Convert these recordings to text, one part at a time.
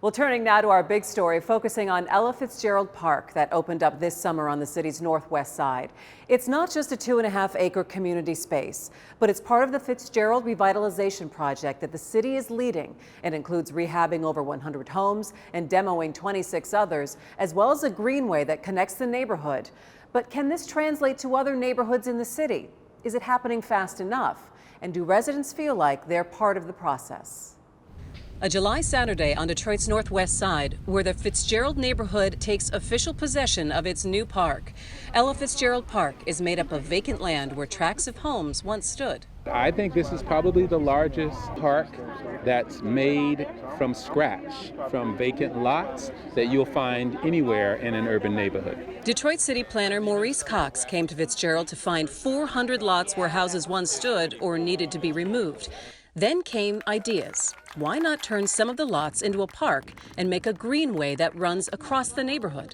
Well, turning now to our big story, focusing on Ella Fitzgerald Park that opened up this summer on the city's northwest side. It's not just a 2.5-acre community space, but it's part of the Fitzgerald revitalization project that the city is leading. It includes rehabbing over 100 homes and demoing 26 others, as well as a greenway that connects the neighborhood. But can this translate to other neighborhoods in the city? Is it happening fast enough? And do residents feel like they're part of the process? A July Saturday on Detroit's northwest side, where the Fitzgerald neighborhood takes official possession of its new park. Ella Fitzgerald Park is made up of vacant land where tracts of homes once stood. I think this is probably the largest park that's made from scratch, from vacant lots that you'll find anywhere in an urban neighborhood. Detroit City Planner Maurice Cox came to Fitzgerald to find 400 lots where houses once stood or needed to be removed. Then came ideas. Why not turn some of the lots into a park and make a greenway that runs across the neighborhood?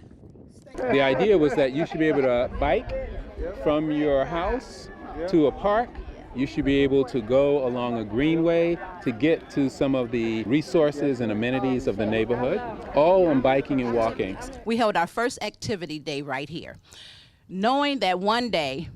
The idea was that you should be able to bike from your house to a park. You should be able to go along a greenway to get to some of the resources and amenities of the neighborhood, all on biking and walking. We held our first activity day right here, knowing that one day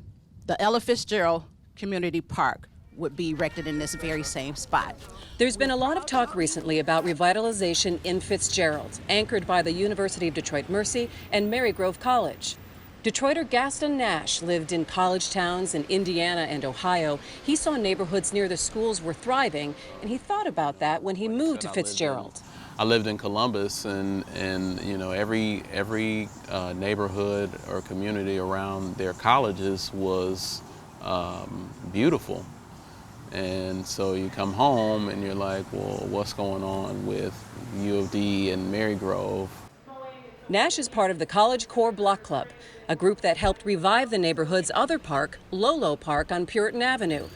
the Ella Fitzgerald Community Park would be erected in this very same spot. There's been a lot of talk recently about revitalization in Fitzgerald, anchored by the University of Detroit Mercy and Marygrove College. Detroiter Gaston Nash lived in college towns in Indiana and Ohio. He saw neighborhoods near the schools were thriving, and he thought about that when he moved to Fitzgerald. I lived in Columbus, and you know, every neighborhood or community around their colleges was beautiful. And so you come home and you're like, well, what's going on with U of D and Marygrove? Nash is part of the College Core Block Club, a group that helped revive the neighborhood's other park, Lolo Park on Puritan Avenue.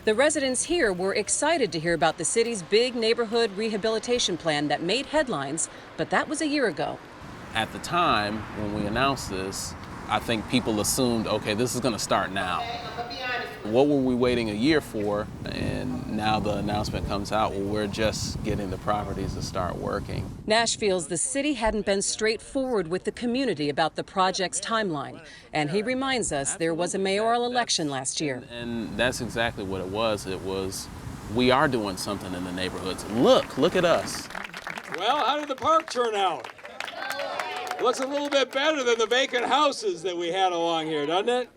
The residents here were excited to hear about the city's big neighborhood rehabilitation plan that made headlines, but that was a year ago. At the time when we announced this, I think people assumed, okay, this is going to start now. What were we waiting a year for? And now the announcement comes out, well, we're just getting the properties to start working. Nash feels the city hadn't been straightforward with the community about the project's timeline. And he reminds us there was a mayoral election last year. And that's exactly what it was. It was, we are doing something in the neighborhoods. Look at us. Well, how did the park turn out? Looks a little bit better than the vacant houses that we had along here, doesn't it?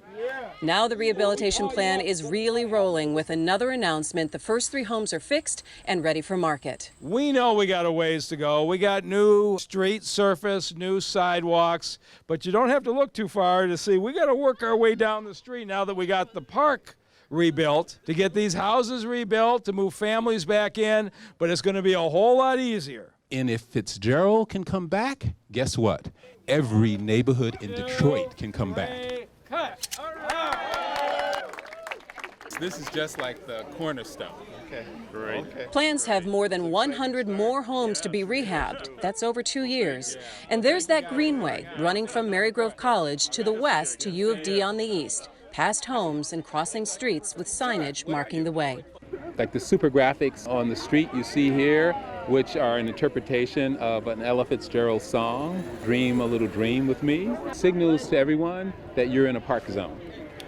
Now the rehabilitation plan is really rolling with another announcement. The first 3 homes are fixed and ready for market. We know we got a ways to go. We got new street surface, new sidewalks, but you don't have to look too far to see we got to work our way down the street now that we got the park rebuilt, to get these houses rebuilt, to move families back in, but it's going to be a whole lot easier. And if Fitzgerald can come back, guess what? Every neighborhood in Detroit can come back. Cut. This is just like the cornerstone. Okay, great. Okay. Plans have more than 100 more homes to be rehabbed. That's over 2 years. And there's that greenway running from Marygrove College to the west to U of D on the east, past homes and crossing streets with signage marking the way. Like the super graphics on the street you see here, which are an interpretation of an Ella Fitzgerald song, Dream a Little Dream with Me, signals to everyone that you're in a park zone.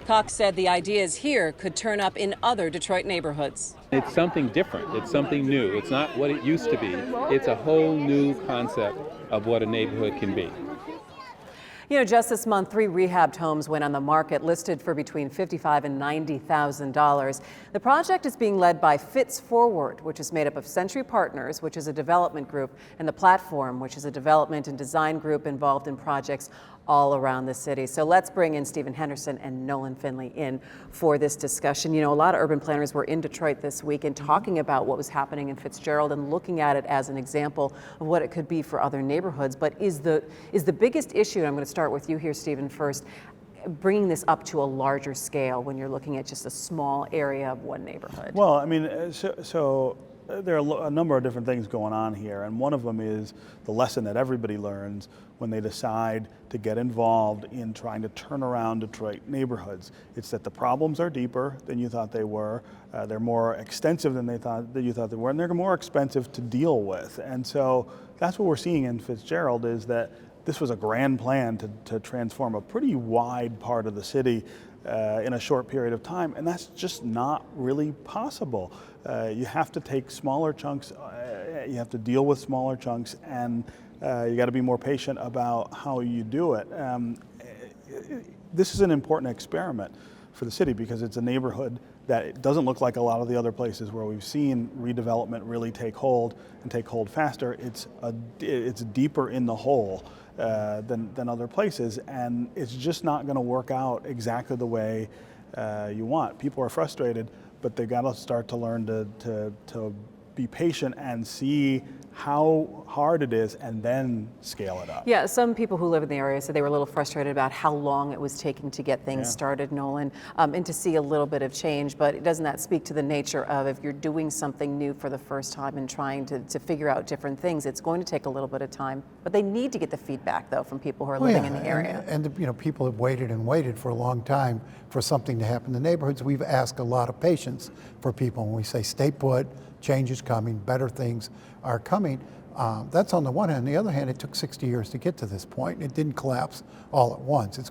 Cox said the ideas here could turn up in other Detroit neighborhoods. It's something different. It's something new. It's not what it used to be. It's a whole new concept of what a neighborhood can be. You know, just this month, 3 rehabbed homes went on the market, listed for between $55,000 and $90,000. The project is being led by Fitz Forward, which is made up of Century Partners, which is a development group, and The Platform, which is a development and design group involved in projects all around the city. So let's bring in Stephen Henderson and Nolan Finley in for this discussion. You know, a lot of urban planners were in Detroit this week and talking about what was happening in Fitzgerald and looking at it as an example of what it could be for other neighborhoods. But is the biggest issue, and I'm going to start with you here, Stephen, first, bringing this up to a larger scale when you're looking at just a small area of one neighborhood? Well, I mean, so there are a number of different things going on here, and one of them is the lesson that everybody learns when they decide to get involved in trying to turn around Detroit neighborhoods. It's that the problems are deeper than you thought they were, they're more extensive than you thought they were, and they're more expensive to deal with. And so that's what we're seeing in Fitzgerald, is that this was a grand plan to transform a pretty wide part of the city in a short period of time, and that's just not really possible. You have to take smaller chunks, you have to deal with smaller chunks, and you got to be more patient about how you do it. This is an important experiment for the city because it's a neighborhood that it doesn't look like a lot of the other places where we've seen redevelopment really take hold and take hold faster. It's deeper in the hole than other places, and it's just not going to work out exactly the way you want. People are frustrated, but they've got to start to learn to be patient and see how hard it is and then scale it up. Yeah, some people who live in the area said they were a little frustrated about how long it was taking to get things started, Nolan, and to see a little bit of change. But doesn't that speak to the nature of, if you're doing something new for the first time and trying to figure out different things, it's going to take a little bit of time. But they need to get the feedback, though, from people who are living in the area. And people have waited and waited for a long time for something to happen in the neighborhoods. We've asked a lot of patience for people when we say stay put, change is coming, better things are coming. That's on the one hand. On the other hand, it took 60 years to get to this point. It didn't collapse all at once. It's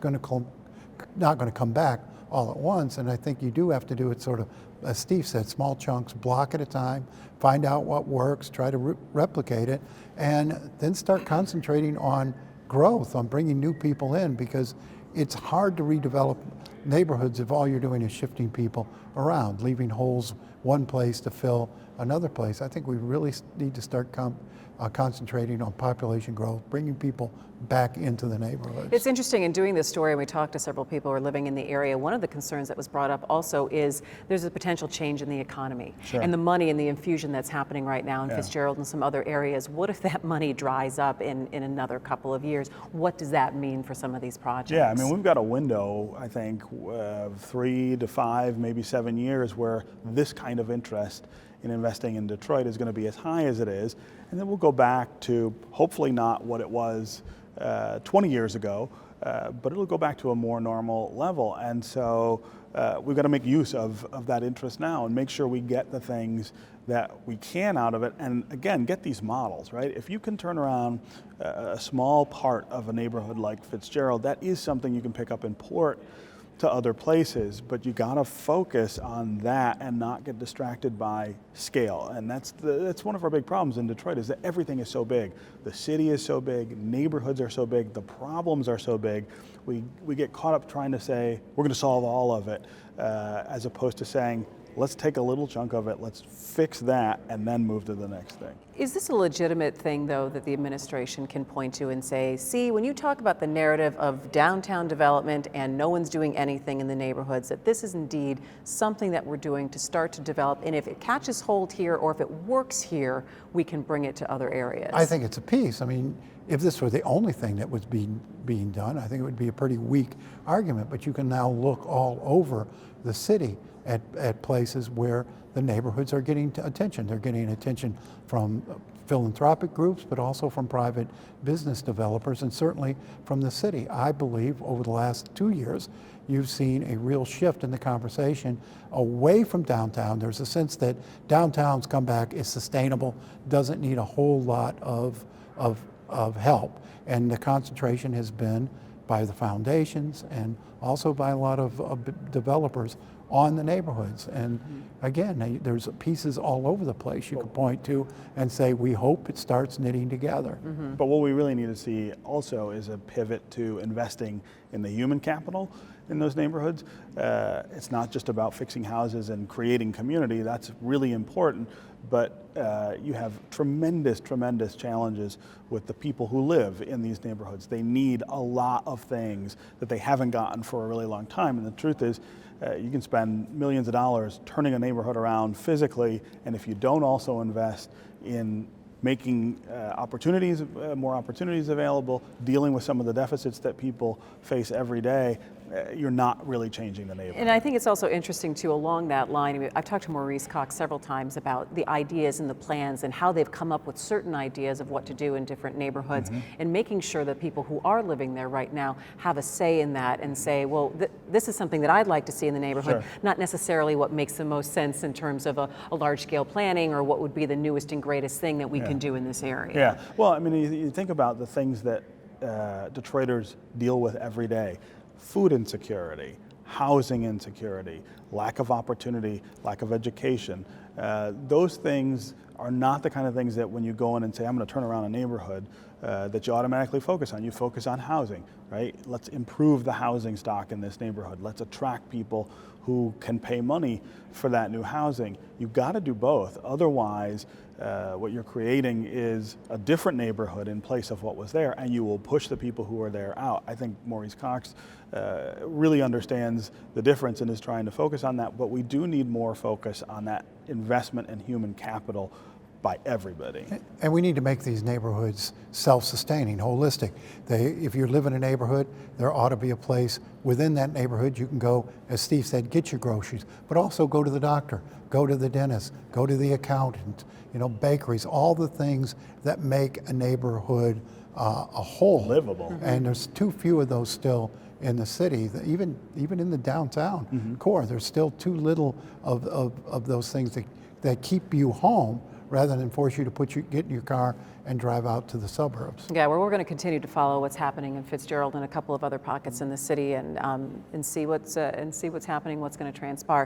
not going to come back all at once. And I think you do have to do it sort of, as Steve said, small chunks, block at a time, find out what works, try to replicate it, and then start concentrating on growth, on bringing new people in, because it's hard to redevelop neighborhoods if all you're doing is shifting people around, leaving holes one place to fill another place. I think we really need to start concentrating on population growth, bringing people back into the neighborhoods. It's interesting, in doing this story, and we talked to several people who are living in the area, one of the concerns that was brought up also is there's a potential change in the economy and the money and the infusion that's happening right now in Fitzgerald and some other areas. What if that money dries up in another couple of years? What does that mean for some of these projects? Yeah, I mean, we've got a window, I think, 3 to 5, maybe 7 years where this kind of interest in investing in Detroit is going to be as high as it is, and then we'll go back to hopefully not what it was 20 years ago, but it'll go back to a more normal level. And so we've got to make use of that interest now and make sure we get the things that we can out of it, and again, get these models, right? If you can turn around a small part of a neighborhood like Fitzgerald, that is something you can pick up and port to other places, but you gotta focus on that and not get distracted by scale. And that's one of our big problems in Detroit, is that everything is so big. The city is so big, neighborhoods are so big, the problems are so big. We get caught up trying to say, we're gonna solve all of it, as opposed to saying, let's take a little chunk of it, let's fix that, and then move to the next thing. Is this a legitimate thing, though, that the administration can point to and say, see, when you talk about the narrative of downtown development and no one's doing anything in the neighborhoods, that this is indeed something that we're doing to start to develop, and if it catches hold here or if it works here, we can bring it to other areas? I think it's a piece. I mean, if this were the only thing that was being done, I think it would be a pretty weak argument, but you can now look all over the city at places where the neighborhoods are getting attention. They're getting attention from philanthropic groups, but also from private business developers, and certainly from the city. I believe over the last 2 years, you've seen a real shift in the conversation away from downtown. There's a sense that downtown's comeback is sustainable, doesn't need a whole lot of help. And the concentration has been by the foundations and also by a lot of developers on the neighborhoods. And again, there's pieces all over the place you could point to and say, we hope it starts knitting together. But what we really need to see also is a pivot to investing in the human capital in those neighborhoods. It's not just about fixing houses and creating community. That's really important, but you have tremendous, tremendous challenges with the people who live in these neighborhoods. They need a lot of things that they haven't gotten for a really long time, and the truth is, you can spend millions of dollars turning a neighborhood around physically, and if you don't also invest in making more opportunities available, dealing with some of the deficits that people face every day, you're not really changing the neighborhood. And I think it's also interesting too, along that line, I mean, I've talked to Maurice Cox several times about the ideas and the plans and how they've come up with certain ideas of what to do in different neighborhoods, and making sure that people who are living there right now have a say in that and say, well, this is something that I'd like to see in the neighborhood, not necessarily what makes the most sense in terms of a large-scale planning or what would be the newest and greatest thing that we can do in this area. Yeah, well, I mean, you think about the things that Detroiters deal with every day: food insecurity, housing insecurity, lack of opportunity, lack of education. Those things are not the kind of things that when you go in and say, I'm going to turn around a neighborhood, that you automatically focus on. You focus on housing, right? Let's improve the housing stock in this neighborhood. Let's attract people who can pay money for that new housing. You've got to do both. Otherwise, what you're creating is a different neighborhood in place of what was there, and you will push the people who are there out. I think Maurice Cox really understands the difference and is trying to focus on that, but we do need more focus on that investment in human capital by everybody. And we need to make these neighborhoods self-sustaining, holistic. If you live in a neighborhood, there ought to be a place within that neighborhood you can go, as Steve said, get your groceries, but also go to the doctor, go to the dentist, go to the accountant, bakeries, all the things that make a neighborhood a whole. Livable. And there's too few of those still in the city. Even in the downtown core, there's still too little of those things that keep you home, rather than force you to get in your car and drive out to the suburbs. Yeah, well, we're going to continue to follow what's happening in Fitzgerald and a couple of other pockets in the city, and see what's happening, what's going to transpire.